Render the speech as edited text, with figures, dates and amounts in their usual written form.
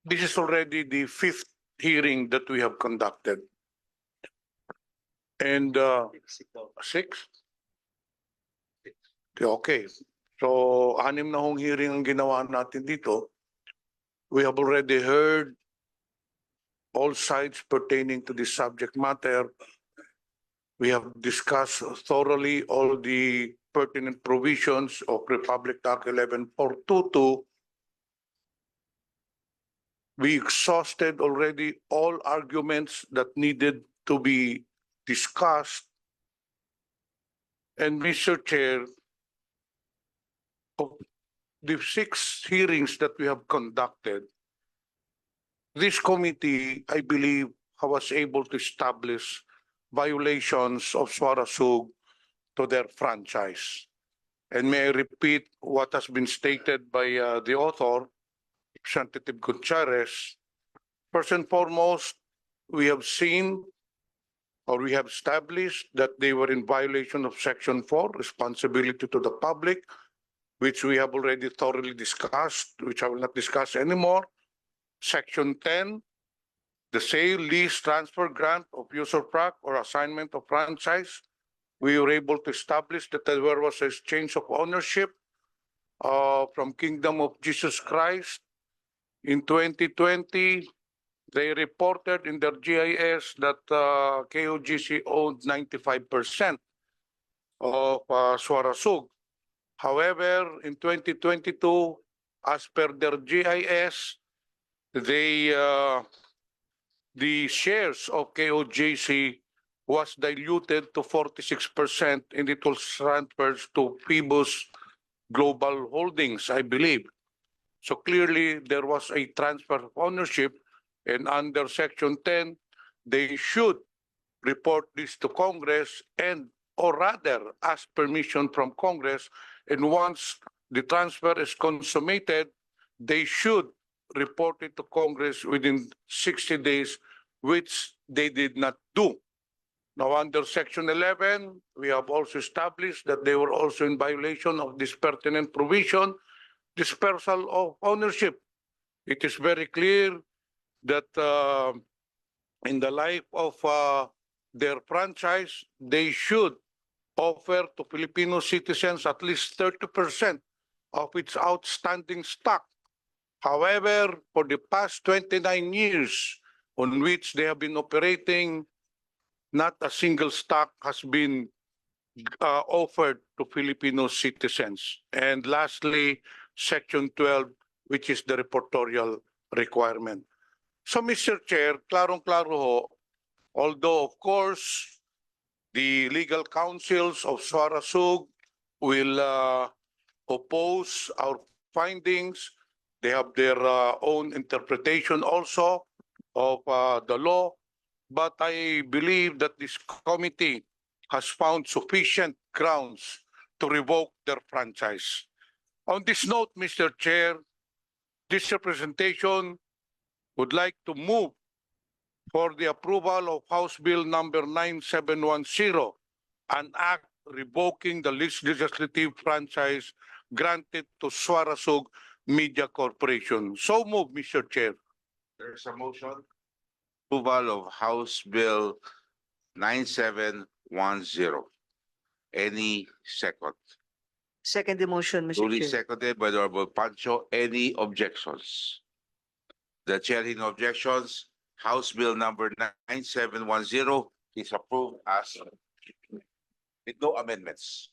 This is already the fifth hearing that we have conducted. And six? Okay. So, 6 na hong hearing ang ginawa natin dito. We have already heard all sides pertaining to this subject matter. We have discussed thoroughly all the pertinent provisions of Republic Act 11422. We exhausted already all arguments that needed to be discussed. And Mr. Chair, of the 6 hearings that we have conducted, this committee, I believe, was able to establish violations of Suarasug to their franchise. And may I repeat what has been stated by the author, Representative Gutierrez. First and foremost, we have seen or we have established that they were in violation of Section 4, responsibility to the public, which we have already thoroughly discussed, which I will not discuss anymore. Section 10, the sale, lease, transfer, grant of use of tract or assignment of franchise. We were able to establish that there was a change of ownership from Kingdom of Jesus Christ. In 2020, they reported in their GIS that KOGC owned 95% of Suarasug. However, in 2022, as per their GIS, the shares of KOGC was diluted to 46% and it was transferred to Phoebus Global Holdings, I believe. So clearly there was a transfer of ownership, and under Section 10, they should report this to Congress and or rather ask permission from Congress, and once the transfer is consummated, they should report it to Congress within 60 days, which they did not do. Now, under Section 11, we have also established that they were also in violation of this pertinent provision, dispersal of ownership. It is very clear that in the life of their franchise, they should offer to Filipino citizens at least 30% of its outstanding stock. However, for the past 29 years on which they have been operating, not a single stock has been offered to Filipino citizens. And lastly, Section 12, which is the reportorial requirement. So, Mr. Chair, klarong-klaro ho, although of course, the legal counsels of Suarasug will oppose our findings. They have their own interpretation also of the law. But I believe that this committee has found sufficient grounds to revoke their franchise. On this note, Mr. Chair, this representation would like to move for the approval of House Bill number 9710, an act revoking the legislative franchise granted to Suarasug Media Corporation. So move, Mr. Chair. There is a motion. Approval of House Bill 9710. Any second? Second the motion, Mr. Duly Chair. seconded by the Honorable Pancho. Any objections? The chair in objections. House Bill number 9710 is approved as with no amendments.